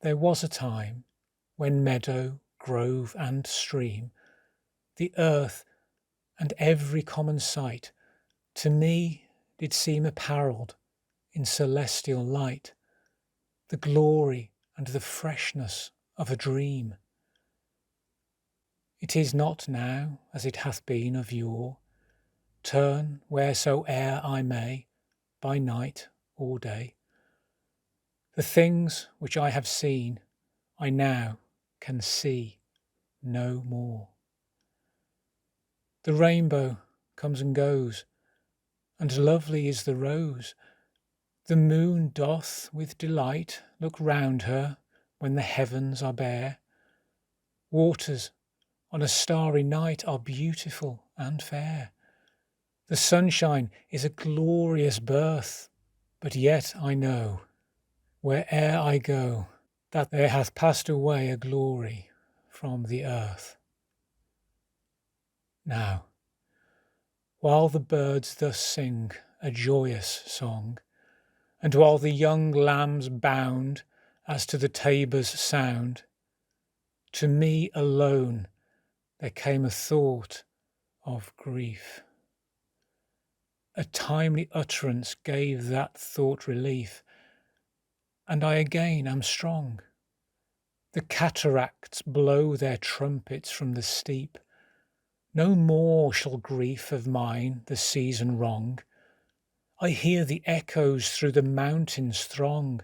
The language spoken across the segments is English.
There was a time when meadow, grove, and stream, the earth, and every common sight, to me did seem apparelled in celestial light, the glory and the freshness of a dream. It is not now as it hath been of yore, turn wheresoe'er I may, by night or day. The things which I have seen, I now can see no more. The rainbow comes and goes, and lovely is the rose. The moon doth with delight look round her when the heavens are bare. Waters on a starry night are beautiful and fair. The sunshine is a glorious birth, but yet I know, where'er I go, that there hath passed away a glory from the earth. Now, while the birds thus sing a joyous song, and while the young lambs bound as to the tabor's sound, to me alone there came a thought of grief. A timely utterance gave that thought relief, and I again am strong. The cataracts blow their trumpets from the steep. No more shall grief of mine the season wrong. I hear the echoes through the mountains throng.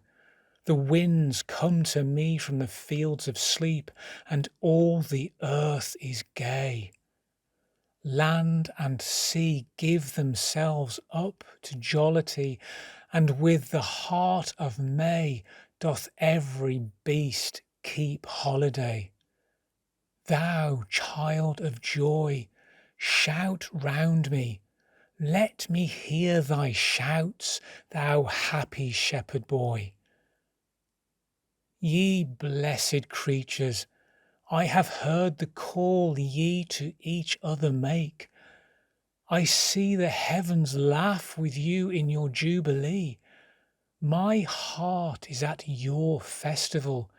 The winds come to me from the fields of sleep, and all the earth is gay. Land and sea give themselves up to jollity, and with the heart of May doth every beast keep holiday. Thou, child of joy, shout round me. Let me hear thy shouts, thou happy shepherd boy. Ye blessed creatures, I have heard the call ye to each other make. I see the heavens laugh with you in your jubilee. My heart is at your festival.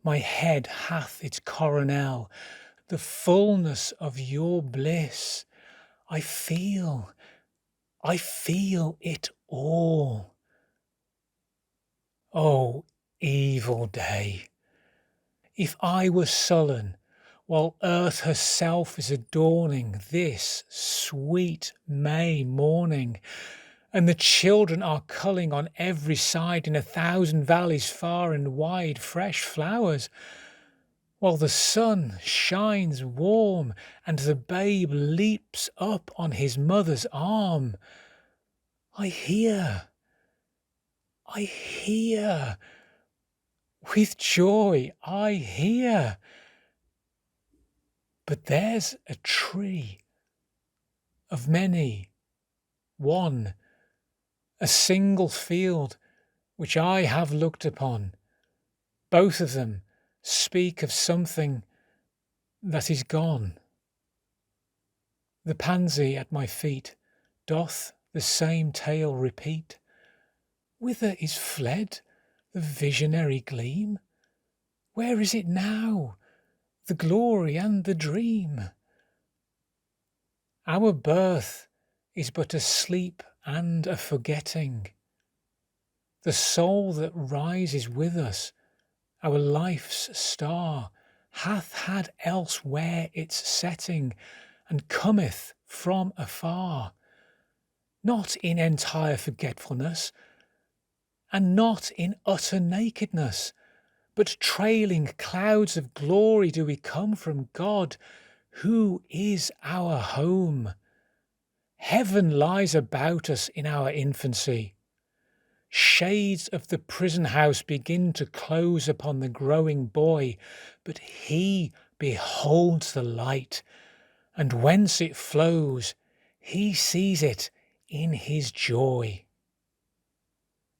My head hath its coronel, the fullness of your bliss. I feel it all. O evil day! If I were sullen, while earth herself is adorning this sweet May morning, and the children are culling on every side in 1,000 valleys far and wide fresh flowers, while the sun shines warm and the babe leaps up on his mother's arm, I hear, with joy I hear. But there's a tree of many, one, a single field which I have looked upon. Both of them speak of something that is gone. The pansy at my feet doth the same tale repeat. Whither is fled the visionary gleam? Where is it now, the glory and the dream? Our birth is but a sleep and a forgetting. The soul that rises with us, our life's star, hath had elsewhere its setting, and cometh from afar, not in entire forgetfulness, and not in utter nakedness, but trailing clouds of glory do we come from God, who is our home. Heaven lies about us in our infancy. Shades of the prison house begin to close upon the growing boy, but he beholds the light, and whence it flows, he sees it in his joy.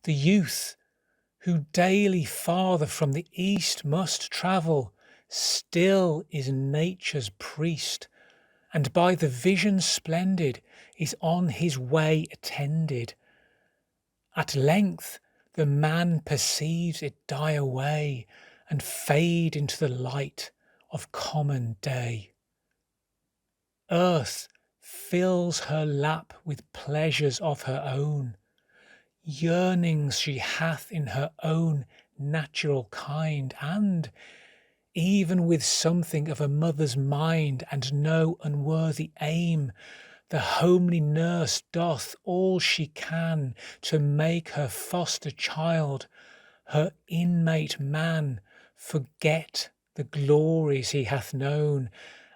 The youth, who daily farther from the east must travel, still is nature's priest, and by the vision splendid is on his way attended. At length the man perceives it die away and fade into the light of common day. Earth fills her lap with pleasures of her own, yearnings she hath in her own natural kind, and even with something of a mother's mind and no unworthy aim, the homely nurse doth all she can to make her foster child, her inmate man, forget the glories he hath known,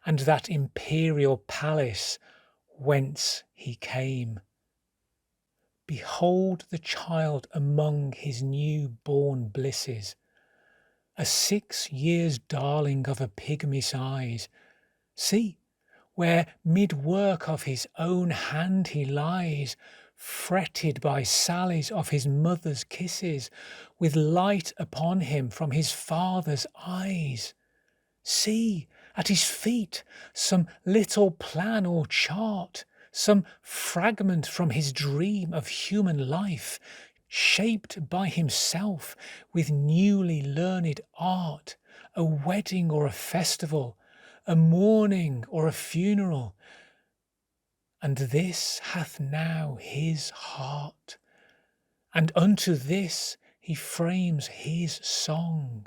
and that imperial palace whence he came. Behold the child among his new-born blisses, a 6 years' darling of a pygmy size. See, where mid-work of his own hand he lies, fretted by sallies of his mother's kisses, with light upon him from his father's eyes. See, at his feet, some little plan or chart, some fragment from his dream of human life, shaped by himself with newly learned art, a wedding or a festival, a mourning or a funeral. And this hath now his heart, and unto this he frames his song.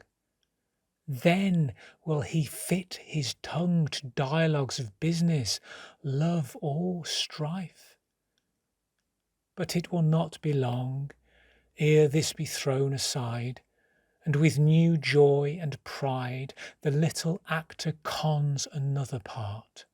Then will he fit his tongue to dialogues of business, love, or strife. But it will not be long ere this be thrown aside, and with new joy and pride the little actor cons another part,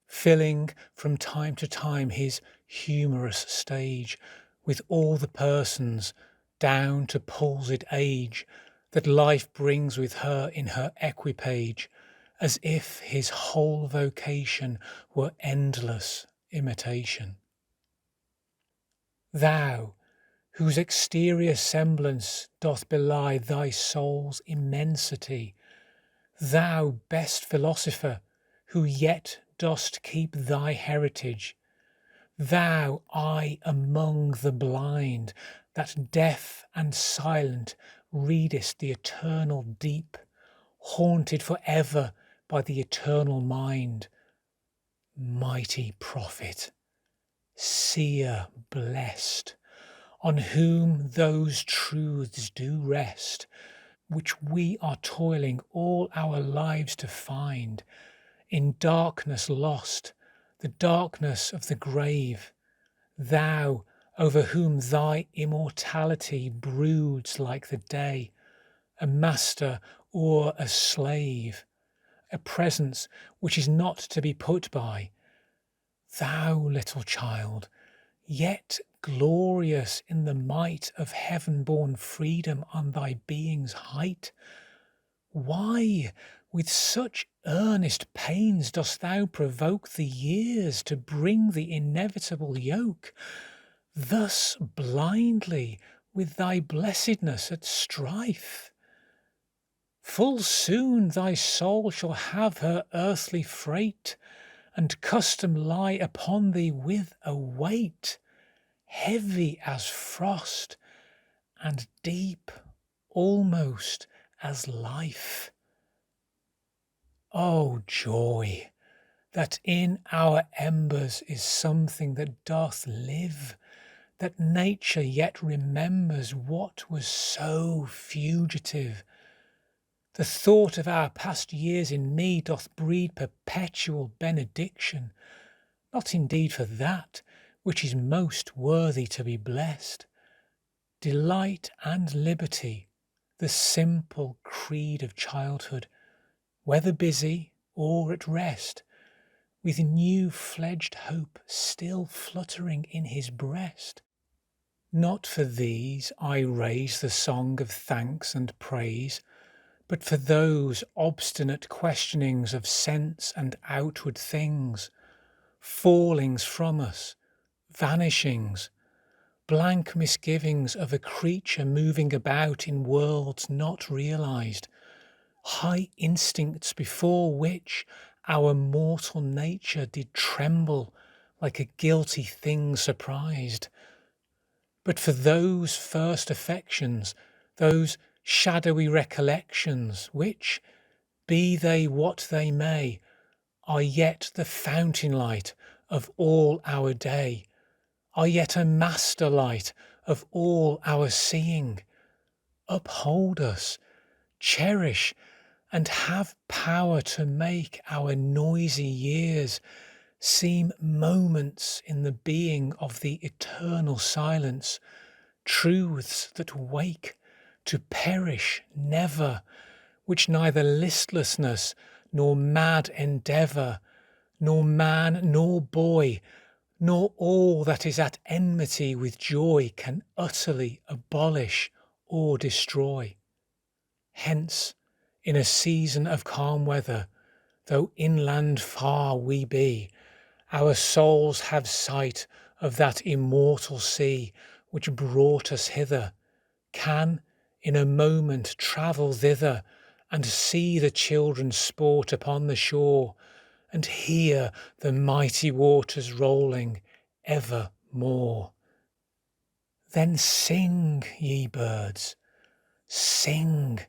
filling from time to time his humorous stage with all the persons down to palsied age that life brings with her in her equipage, as if his whole vocation were endless imitation. Thou, whose exterior semblance doth belie thy soul's immensity, thou best philosopher, who yet dost keep thy heritage, thou eye among the blind, that deaf and silent readest the eternal deep, haunted for ever by the eternal mind, mighty prophet, seer blessed, on whom those truths do rest, which we are toiling all our lives to find, in darkness lost, the darkness of the grave, thou over whom thy immortality broods like the day, a master or a slave, a presence which is not to be put by, thou little child, yet glorious in the might of heaven-born freedom on thy being's height, why with such earnest pains dost thou provoke the years to bring the inevitable yoke, thus blindly with thy blessedness at strife? Full soon thy soul shall have her earthly freight, and custom lie upon thee with a weight heavy as frost, and deep almost as life. O joy, that in our embers is something that doth live, that nature yet remembers what was so fugitive. The thought of our past years in me doth breed perpetual benediction, not indeed for that which is most worthy to be blessed, delight and liberty, the simple creed of childhood, whether busy or at rest, with new-fledged hope still fluttering in his breast. Not for these I raise the song of thanks and praise, but for those obstinate questionings of sense and outward things, fallings from us, vanishings, blank misgivings of a creature moving about in worlds not realized, high instincts before which our mortal nature did tremble like a guilty thing surprised. But for those first affections, those shadowy recollections, which, be they what they may, are yet the fountain light of all our day, are yet a master light of all our seeing, uphold us, cherish, and have power to make our noisy years seem moments in the being of the eternal silence, truths that wake to perish never, which neither listlessness nor mad endeavour, nor man nor boy, nor all that is at enmity with joy can utterly abolish or destroy. Hence, in a season of calm weather, though inland far we be, our souls have sight of that immortal sea which brought us hither, can in a moment travel thither, and see the children sport upon the shore, and hear the mighty waters rolling evermore. Then sing, ye birds, sing,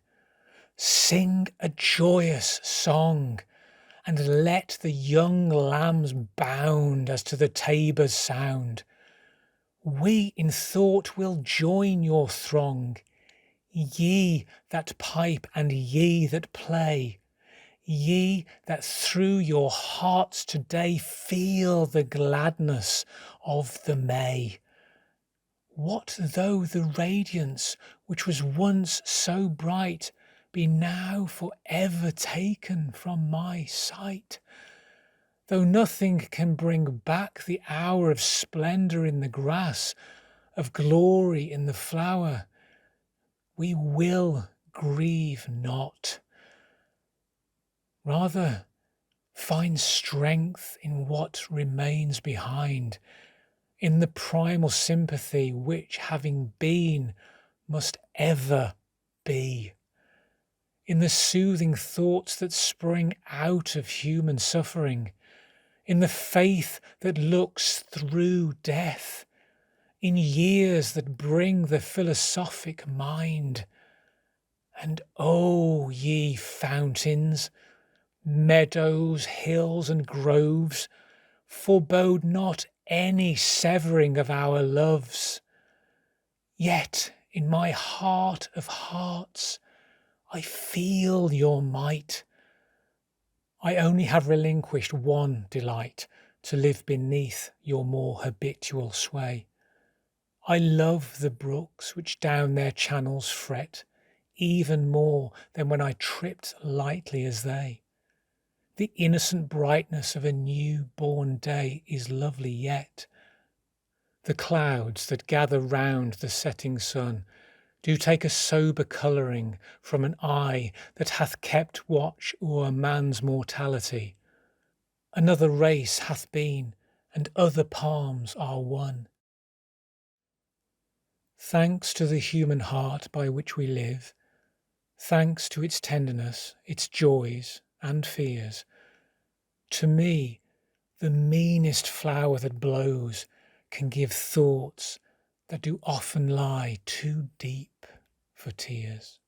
sing a joyous song, and let the young lambs bound as to the tabor's sound. We in thought will join your throng, ye that pipe and ye that play, ye that through your hearts today feel the gladness of the May. What though the radiance which was once so bright be now for ever taken from my sight? Though nothing can bring back the hour of splendour in the grass, of glory in the flower, we will grieve not. Rather, find strength in what remains behind, in the primal sympathy which, having been, must ever be, in the soothing thoughts that spring out of human suffering, in the faith that looks through death, in years that bring the philosophic mind. And oh, ye fountains, meadows, hills, and groves, forebode not any severing of our loves. Yet in my heart of hearts I feel your might. I only have relinquished one delight, to live beneath your more habitual sway. I love the brooks which down their channels fret, even more than when I tripped lightly as they. The innocent brightness of a new-born day is lovely yet. The clouds that gather round the setting sun do take a sober colouring from an eye that hath kept watch o'er man's mortality. Another race hath been, and other palms are won. Thanks to the human heart by which we live, thanks to its tenderness, its joys and fears, to me, the meanest flower that blows can give thoughts that do often lie too deep for tears.